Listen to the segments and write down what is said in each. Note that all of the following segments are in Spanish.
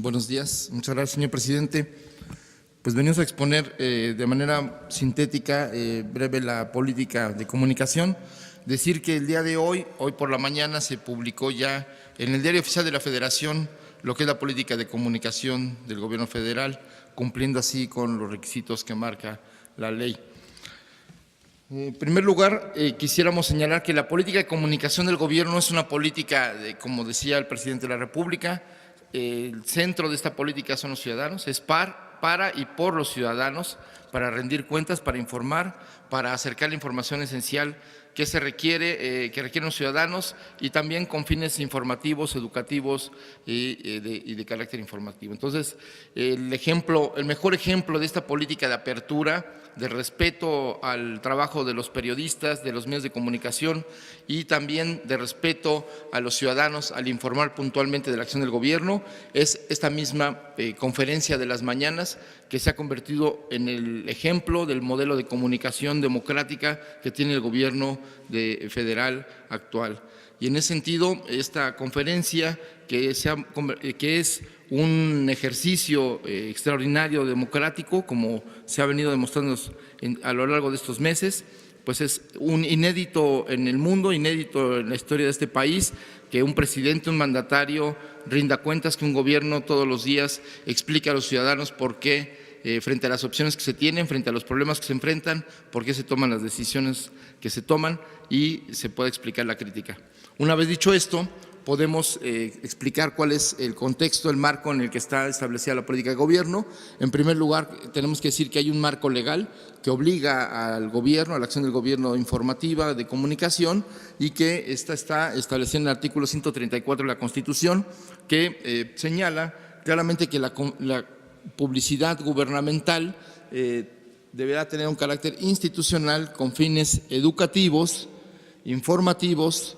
Buenos días. Muchas gracias, señor presidente. Pues venimos a exponer de manera sintética, breve, la política de comunicación. Decir que el día de hoy por la mañana, se publicó ya en el Diario Oficial de la Federación lo que es la política de comunicación del Gobierno federal, cumpliendo así con los requisitos que marca la ley. En primer lugar, quisiéramos señalar que la política de comunicación del gobierno es una política, como decía el presidente de la República, el centro de esta política son los ciudadanos, es para y por los ciudadanos, para rendir cuentas, para informar, para acercar la información esencial que se requiere, que requieren los ciudadanos, y también con fines informativos, educativos y de carácter informativo. Entonces, el mejor ejemplo de esta política de apertura, de respeto al trabajo de los periodistas, de los medios de comunicación, y también de respeto a los ciudadanos al informar puntualmente de la acción del gobierno, es esta misma conferencia de las mañanas, que se ha convertido en el ejemplo del modelo de comunicación democrática que tiene el gobierno federal actual. Y en ese sentido, esta conferencia, que es un ejercicio extraordinario democrático, como se ha venido demostrando a lo largo de estos meses, pues es un inédito en el mundo, inédito en la historia de este país, que un presidente, un mandatario rinda cuentas, que un gobierno todos los días explique a los ciudadanos por qué, frente a las opciones que se tienen, frente a los problemas que se enfrentan, por qué se toman las decisiones que se toman, y se puede explicar la crítica. Una vez dicho esto, podemos explicar cuál es el contexto, el marco en el que está establecida la política de gobierno. En primer lugar, tenemos que decir que hay un marco legal que obliga al gobierno, a la acción del gobierno informativa, de comunicación, y que esta está establecida en el artículo 134 de la Constitución, que señala claramente que la publicidad gubernamental deberá tener un carácter institucional con fines educativos, informativos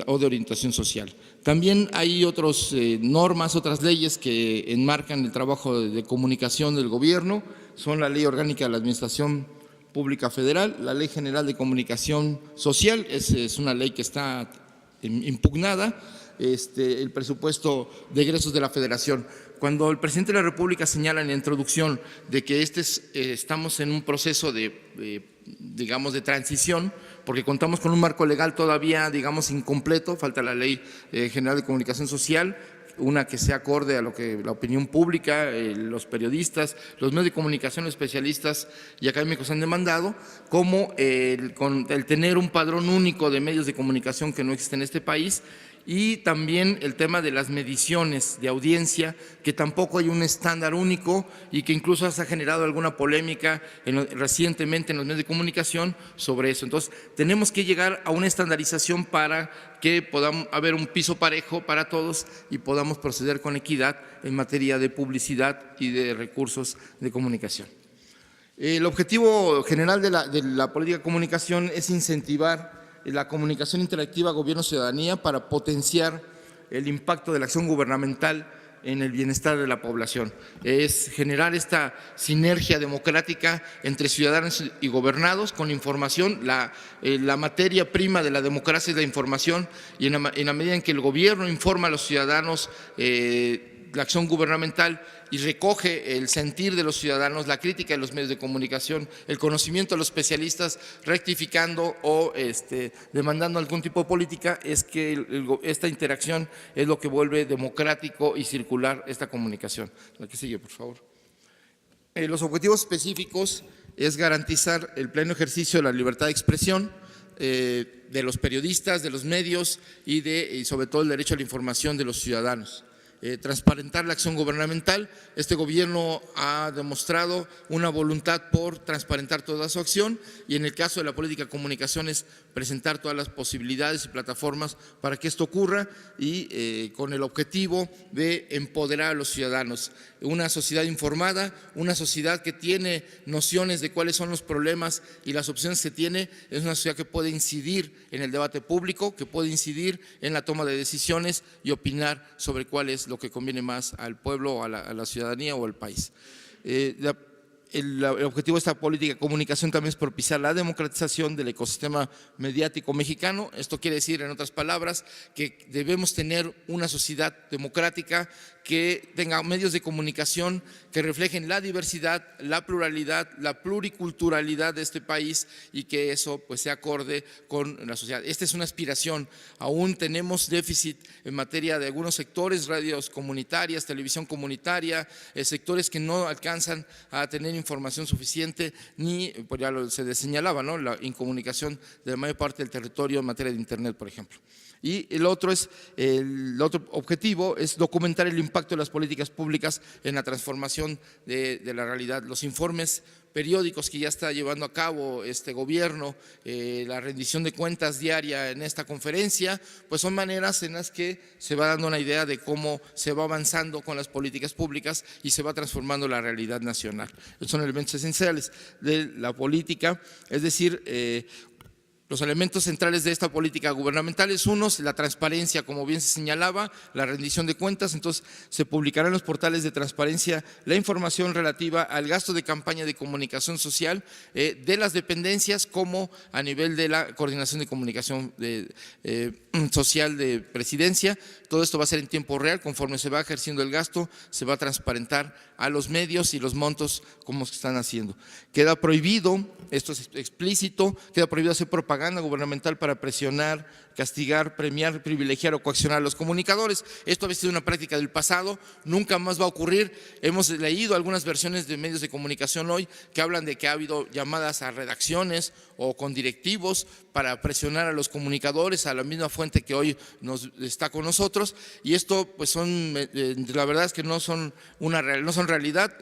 o de orientación social. También hay otras normas, otras leyes que enmarcan el trabajo de comunicación del gobierno. Son la Ley Orgánica de la Administración Pública Federal, la Ley General de Comunicación Social, es una ley que está impugnada, el presupuesto de egresos de la Federación. Cuando el presidente de la República señala en la introducción de que estamos en un proceso digamos, de transición, porque contamos con un marco legal todavía, digamos, incompleto, falta la Ley General de Comunicación Social, una que sea acorde a lo que la opinión pública, los periodistas, los medios de comunicación, especialistas y académicos han demandado, como el tener un padrón único de medios de comunicación que no existe en este país, y también el tema de las mediciones de audiencia, que tampoco hay un estándar único y que incluso se ha generado alguna polémica recientemente en los medios de comunicación sobre eso. Entonces, tenemos que llegar a una estandarización para que podamos haber un piso parejo para todos y podamos proceder con equidad en materia de publicidad y de recursos de comunicación. El objetivo general de la política de comunicación es incentivar la comunicación interactiva gobierno-ciudadanía para potenciar el impacto de la acción gubernamental en el bienestar de la población. Es generar esta sinergia democrática entre ciudadanos y gobernados con información. La materia prima de la democracia es la información, y en la medida en que el gobierno informa a los ciudadanos la acción gubernamental y recoge el sentir de los ciudadanos, la crítica de los medios de comunicación, el conocimiento de los especialistas, rectificando o demandando algún tipo de política, es que esta interacción es lo que vuelve democrático y circular esta comunicación. La que sigue, por favor. Los objetivos específicos es garantizar el pleno ejercicio de la libertad de expresión de los periodistas, de los medios y sobre todo el derecho a la información de los ciudadanos. Transparentar la acción gubernamental. Este gobierno ha demostrado una voluntad por transparentar toda su acción, y en el caso de la política de comunicaciones, presentar todas las posibilidades y plataformas para que esto ocurra, y con el objetivo de empoderar a los ciudadanos. Una sociedad informada, una sociedad que tiene nociones de cuáles son los problemas y las opciones que tiene, es una sociedad que puede incidir en el debate público, que puede incidir en la toma de decisiones y opinar sobre cuál es lo que conviene más al pueblo, a la ciudadanía o al país. El objetivo de esta política de comunicación también es propiciar la democratización del ecosistema mediático mexicano. Esto quiere decir, en otras palabras, que debemos tener una sociedad democrática que tenga medios de comunicación que reflejen la diversidad, la pluralidad, la pluriculturalidad de este país y que eso pues sea acorde con la sociedad. Esta es una aspiración. Aún tenemos déficit en materia de algunos sectores, radios comunitarias, televisión comunitaria, sectores que no alcanzan a tener información suficiente ni, pues ya se señalaba, ¿no?, la incomunicación de la mayor parte del territorio en materia de internet, por ejemplo. Y el otro objetivo es documentar el impacto de las políticas públicas en la transformación de la realidad. Los informes periódicos que ya está llevando a cabo este gobierno, la rendición de cuentas diaria en esta conferencia, pues son maneras en las que se va dando una idea de cómo se va avanzando con las políticas públicas y se va transformando la realidad nacional. Estos son elementos esenciales de la política, es decir, los elementos centrales de esta política gubernamental es uno, la transparencia, como bien se señalaba, la rendición de cuentas. Entonces se publicará en los portales de transparencia la información relativa al gasto de campaña de comunicación social de las dependencias como a nivel de la coordinación de comunicación social de presidencia. Todo esto va a ser en tiempo real, conforme se va ejerciendo el gasto, se va a transparentar a los medios y los montos como se están haciendo. Queda prohibido, esto es explícito, queda prohibido hacer propaganda gubernamental para presionar, castigar, premiar, privilegiar o coaccionar a los comunicadores. Esto ha sido una práctica del pasado, nunca más va a ocurrir. Hemos leído algunas versiones de medios de comunicación hoy que hablan de que ha habido llamadas a redacciones o con directivos para presionar a los comunicadores, a la misma fuente que hoy está con nosotros, y esto pues la verdad es que no son realidad.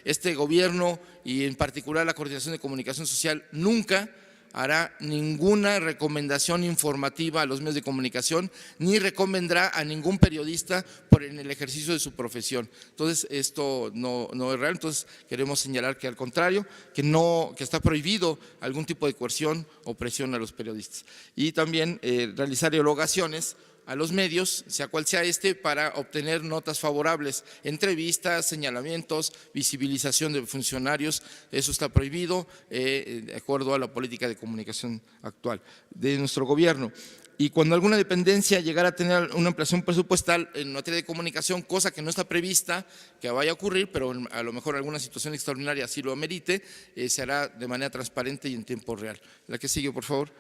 Este gobierno y en particular la Coordinación de Comunicación Social nunca hará ninguna recomendación informativa a los medios de comunicación, ni recomendará a ningún periodista en el ejercicio de su profesión. Entonces, esto no es real. Entonces, queremos señalar que al contrario, que está prohibido algún tipo de coerción o presión a los periodistas. Y también realizar erogaciones a los medios, sea cual sea para obtener notas favorables, entrevistas, señalamientos, visibilización de funcionarios. Eso está prohibido de acuerdo a la política de comunicación actual de nuestro gobierno. Y cuando alguna dependencia llegara a tener una ampliación presupuestal en materia de comunicación, cosa que no está prevista que vaya a ocurrir, pero a lo mejor alguna situación extraordinaria así lo amerite, se hará de manera transparente y en tiempo real. La que sigue, por favor.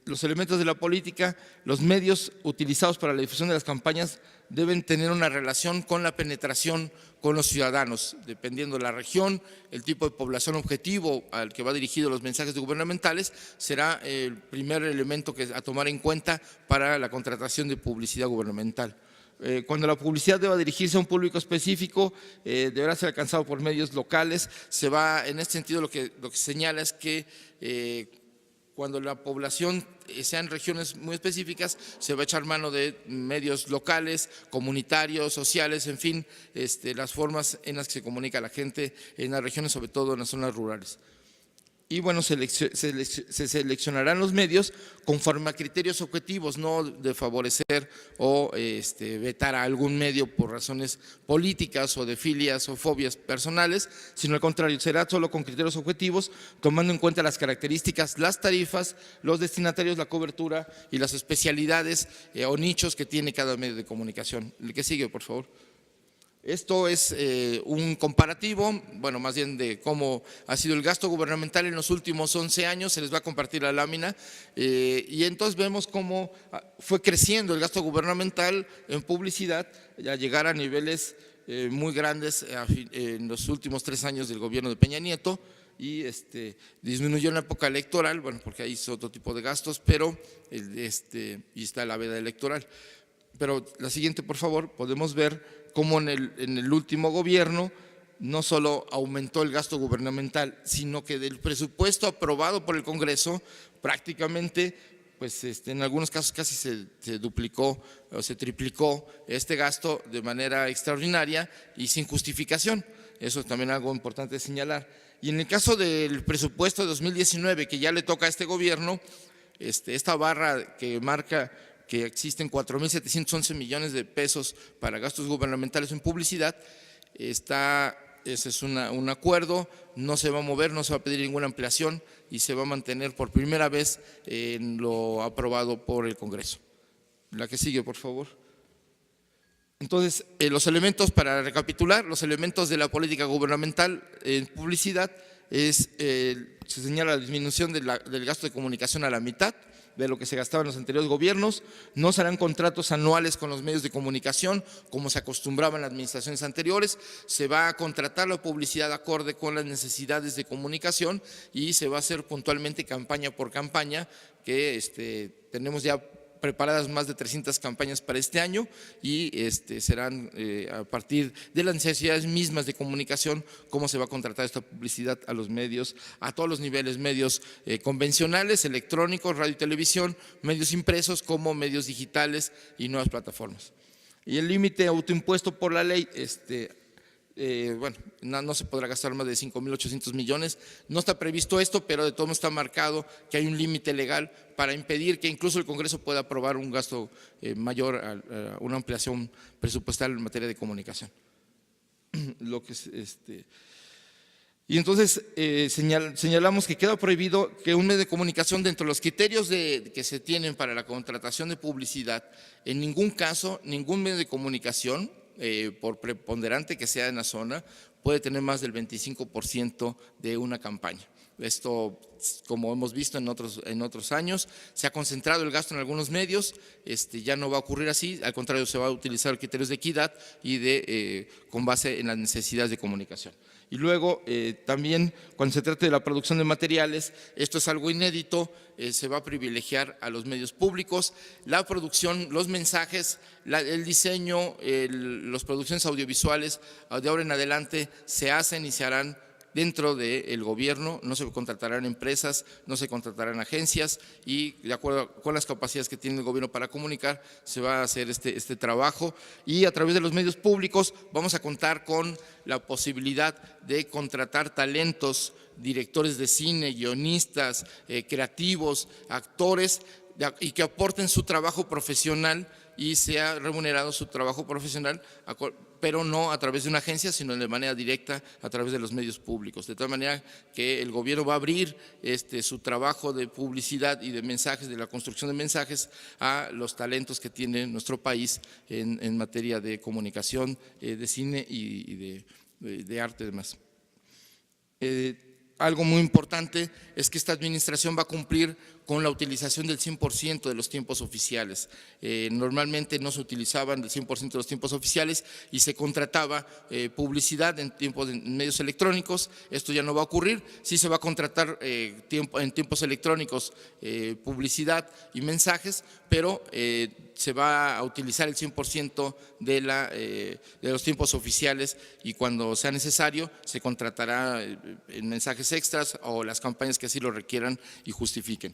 Los elementos de la política, los medios utilizados para la difusión de las campañas deben tener una relación con la penetración con los ciudadanos, dependiendo de la región, el tipo de población objetivo al que va dirigido los mensajes gubernamentales, será el primer elemento a tomar en cuenta para la contratación de publicidad gubernamental. Cuando la publicidad deba dirigirse a un público específico, deberá ser alcanzado por medios locales. En este sentido, lo que señala es que cuando la población sea en regiones muy específicas, se va a echar mano de medios locales, comunitarios, sociales, en fin, las formas en las que se comunica la gente en las regiones, sobre todo en las zonas rurales. Y bueno, se seleccionarán los medios conforme a criterios objetivos, no de favorecer o vetar a algún medio por razones políticas o de filias o fobias personales, sino al contrario, será solo con criterios objetivos, tomando en cuenta las características, las tarifas, los destinatarios, la cobertura y las especialidades o nichos que tiene cada medio de comunicación. El que sigue, por favor. Esto es un comparativo, bueno, más bien de cómo ha sido el gasto gubernamental en los últimos 11 años, se les va a compartir la lámina, y entonces vemos cómo fue creciendo el gasto gubernamental en publicidad, a llegar a niveles muy grandes en los últimos 3 años del gobierno de Peña Nieto, y disminuyó en la época electoral, bueno, porque ahí hizo otro tipo de gastos, pero y está la veda electoral. Pero la siguiente, por favor, podemos ver cómo en el último gobierno no solo aumentó el gasto gubernamental, sino que del presupuesto aprobado por el Congreso prácticamente, pues en algunos casos casi se duplicó o se triplicó este gasto de manera extraordinaria y sin justificación. Eso es también algo importante de señalar. Y en el caso del presupuesto de 2019, que ya le toca a este gobierno, esta barra que marca que existen 4.711 millones de pesos para gastos gubernamentales en publicidad, ese es un acuerdo, no se va a mover, no se va a pedir ninguna ampliación y se va a mantener por primera vez en lo aprobado por el Congreso. La que sigue, por favor. Entonces, los elementos, para recapitular, los elementos de la política gubernamental en publicidad se señala la disminución del gasto de comunicación a la mitad de lo que se gastaba en los anteriores gobiernos. No serán contratos anuales con los medios de comunicación como se acostumbraba en las administraciones anteriores. Se va a contratar la publicidad acorde con las necesidades de comunicación y se va a hacer puntualmente campaña por campaña, que tenemos ya preparadas más de 300 campañas para este año y serán a partir de las necesidades mismas de comunicación cómo se va a contratar esta publicidad a los medios, a todos los niveles, medios convencionales, electrónicos, radio y televisión, medios impresos como medios digitales y nuevas plataformas. Y el límite autoimpuesto por la ley, bueno, no se podrá gastar más de 5.800 millones, no está previsto esto, pero de todo modo está marcado que hay un límite legal para impedir que incluso el Congreso pueda aprobar un gasto mayor a una ampliación presupuestal en materia de comunicación. Y entonces señalamos que queda prohibido que un medio de comunicación, dentro de los criterios que se tienen para la contratación de publicidad, en ningún caso, ningún medio de comunicación, por preponderante que sea en la zona, puede tener más del 25% de una campaña. Esto, como hemos visto en otros años, se ha concentrado el gasto en algunos medios, ya no va a ocurrir así, al contrario, se va a utilizar criterios de equidad y con base en las necesidades de comunicación. Y luego también cuando se trate de la producción de materiales, esto es algo inédito, se va a privilegiar a los medios públicos, la producción, los mensajes, el diseño, las producciones audiovisuales de ahora en adelante se hacen y se harán dentro del gobierno, no se contratarán empresas, no se contratarán agencias y de acuerdo con las capacidades que tiene el gobierno para comunicar se va a hacer este trabajo y a través de los medios públicos vamos a contar con la posibilidad de contratar talentos, directores de cine, guionistas, creativos, actores y que aporten su trabajo profesional y sea remunerado su trabajo profesional, pero no a través de una agencia, sino de manera directa a través de los medios públicos. De tal manera que el gobierno va a abrir su trabajo de publicidad y de mensajes, de la construcción de mensajes, a los talentos que tiene nuestro país en materia de comunicación, de cine y de arte y demás. Algo muy importante es que esta administración va a cumplir con la utilización del 100% de los tiempos oficiales. Normalmente no se utilizaban el 100% de los tiempos oficiales y se contrataba publicidad en medios electrónicos. Esto ya no va a ocurrir, sí se va a contratar en tiempos electrónicos publicidad y mensajes, pero se va a utilizar el 100% de los tiempos oficiales y cuando sea necesario se contratará en mensajes extras o las campañas que así lo requieran y justifiquen.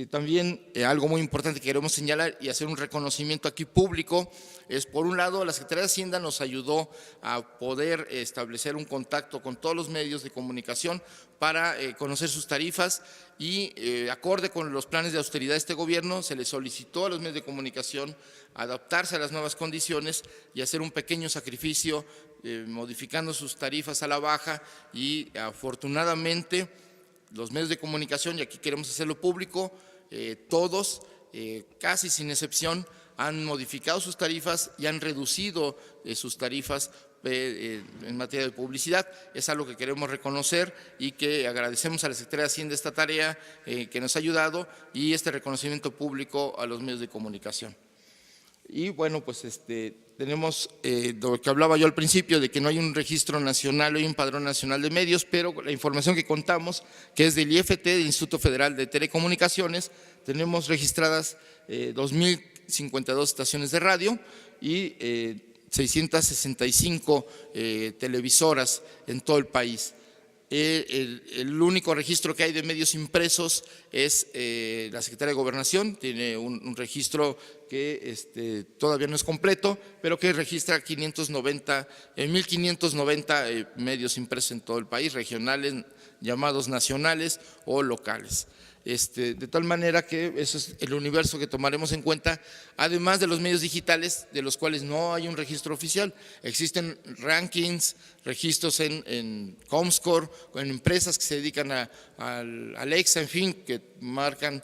También algo muy importante que queremos señalar y hacer un reconocimiento aquí público es, por un lado, la Secretaría de Hacienda nos ayudó a poder establecer un contacto con todos los medios de comunicación para conocer sus tarifas y acorde con los planes de austeridad de este gobierno se le solicitó a los medios de comunicación adaptarse a las nuevas condiciones y hacer un pequeño sacrificio modificando sus tarifas a la baja y afortunadamente los medios de comunicación, y aquí queremos hacerlo público, todos, casi sin excepción, han modificado sus tarifas y han reducido sus tarifas en materia de publicidad. Es algo que queremos reconocer y que agradecemos a la Secretaría de Hacienda esta tarea que nos ha ayudado y este reconocimiento público a los medios de comunicación. Y bueno, pues tenemos lo que hablaba yo al principio de que no hay un registro nacional, hay un padrón nacional de medios, pero la información que contamos, que es del IFT, del Instituto Federal de Telecomunicaciones, tenemos registradas 2.052 estaciones de radio y 665 televisoras en todo el país. El único registro que hay de medios impresos es la Secretaría de Gobernación, tiene un registro que todavía no es completo, pero que registra 1.590 medios impresos en todo el país, regionales, llamados nacionales o locales. De tal manera que eso es el universo que tomaremos en cuenta, además de los medios digitales, de los cuales no hay un registro oficial. Existen rankings, registros en Comscore, en empresas que se dedican al Alexa, en fin, que marcan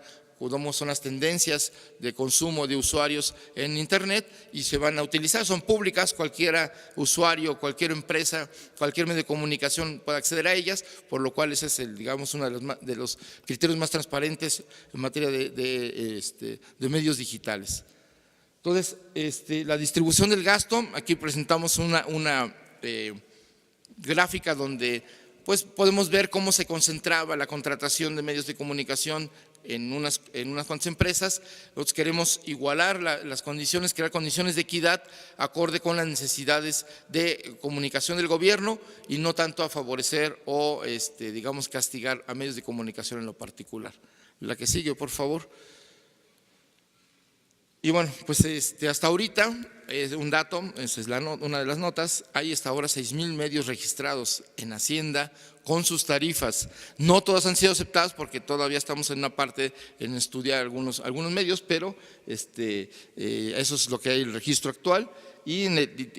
cómo son las tendencias de consumo de usuarios en Internet y se van a utilizar, son públicas, cualquier usuario, cualquier empresa, cualquier medio de comunicación puede acceder a ellas, por lo cual ese es digamos, uno de los criterios más transparentes en materia de medios digitales. Entonces, la distribución del gasto, aquí presentamos una gráfica donde pues podemos ver cómo se concentraba la contratación de medios de comunicación en unas cuantas empresas. Nosotros queremos igualar las condiciones, crear condiciones de equidad acorde con las necesidades de comunicación del gobierno y no tanto a favorecer o digamos castigar a medios de comunicación en lo particular. La que sigue, por favor. Y bueno, pues hasta ahorita, un dato, esa es una de las notas, hay hasta ahora 6,000 medios registrados en Hacienda con sus tarifas. No todas han sido aceptadas porque todavía estamos en una parte en estudiar algunos medios, pero eso es lo que hay en el registro actual. Y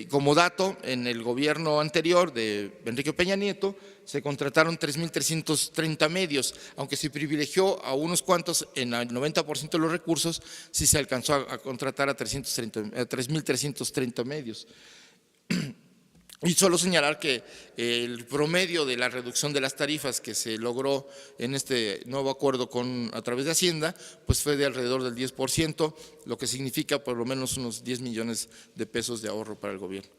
como dato, en el gobierno anterior de Enrique Peña Nieto se contrataron 3,330 medios, aunque se privilegió a unos cuantos en el 90% de los recursos, sí se alcanzó a contratar a 3,330 medios. Y solo señalar que el promedio de la reducción de las tarifas que se logró en este nuevo acuerdo a través de Hacienda, pues fue de alrededor del 10%, lo que significa por lo menos unos 10 millones de pesos de ahorro para el gobierno.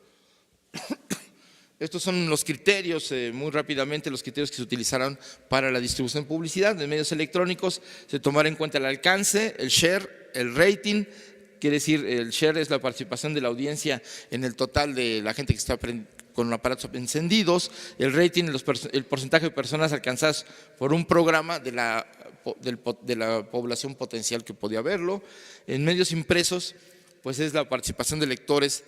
Estos son los criterios, muy rápidamente, los criterios que se utilizaron para la distribución de publicidad de medios electrónicos. Se tomará en cuenta el alcance, el share, el rating. Quiere decir, el share es la participación de la audiencia en el total de la gente que está con aparatos encendidos, el rating, el porcentaje de personas alcanzadas por un programa de la población potencial que podía verlo. En medios impresos, pues es la participación de lectores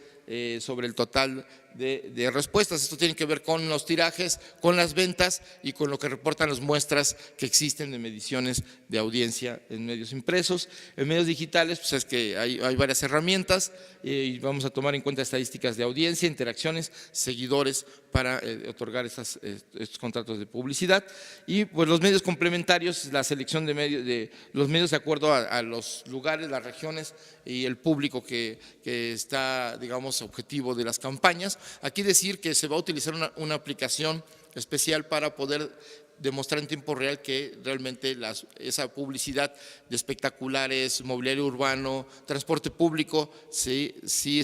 sobre el total de respuestas. Esto tiene que ver con los tirajes, con las ventas y con lo que reportan las muestras que existen de mediciones de audiencia en medios impresos. En medios digitales, pues es que hay varias herramientas y vamos a tomar en cuenta estadísticas de audiencia, interacciones, seguidores para otorgar estos contratos de publicidad. Y pues los medios complementarios, la selección de los medios de acuerdo a los lugares, las regiones y el público que está, digamos, objetivo de las campañas. Aquí decir que se va a utilizar una aplicación especial para poder demostrar en tiempo real que realmente esa publicidad de espectaculares, mobiliario urbano, transporte público, sí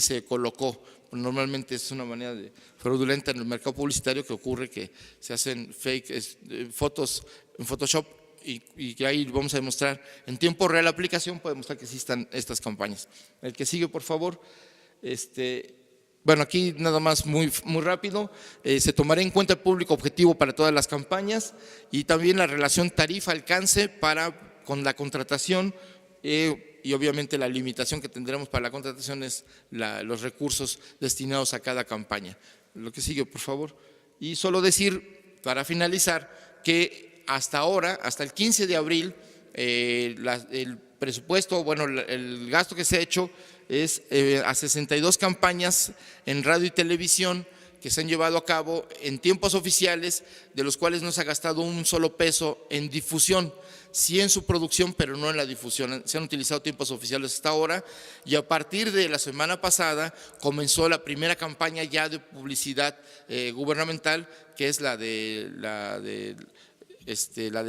se colocó. Normalmente es una manera fraudulenta en el mercado publicitario que ocurre que se hacen fake fotos en Photoshop y que ahí vamos a demostrar en tiempo real la aplicación puede demostrar que existan estas campañas. El que sigue, por favor. Bueno, aquí nada más muy rápido, se tomará en cuenta el público objetivo para todas las campañas y también la relación tarifa-alcance con la contratación y obviamente la limitación que tendremos para la contratación es los recursos destinados a cada campaña. Lo que sigue, por favor. Y solo decir, para finalizar, que hasta ahora, hasta el 15 de abril, el presupuesto, bueno, el gasto que se ha hecho es a 62 campañas en radio y televisión que se han llevado a cabo en tiempos oficiales, de los cuales no se ha gastado un solo peso en difusión, sí en su producción, pero no en la difusión. Se han utilizado tiempos oficiales hasta ahora y a partir de la semana pasada comenzó la primera campaña ya de publicidad gubernamental, que es la del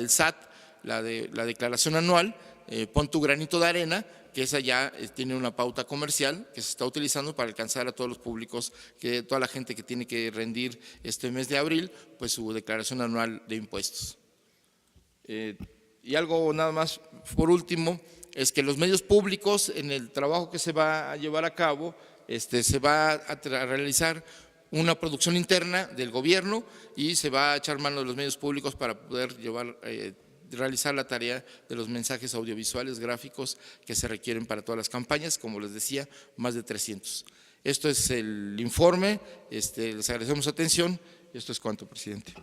SAT, la declaración anual, pon tu granito de arena, que esa ya tiene una pauta comercial que se está utilizando para alcanzar a todos los públicos, toda la gente que tiene que rendir este mes de abril, pues su declaración anual de impuestos. Y algo nada más por último, es que los medios públicos en el trabajo que se va a llevar a cabo, se va a realizar una producción interna del gobierno y se va a echar mano de los medios públicos para poder realizar la tarea de los mensajes audiovisuales, gráficos que se requieren para todas las campañas, como les decía, más de 300. Esto es el informe, les agradecemos su atención y esto es cuanto, presidente.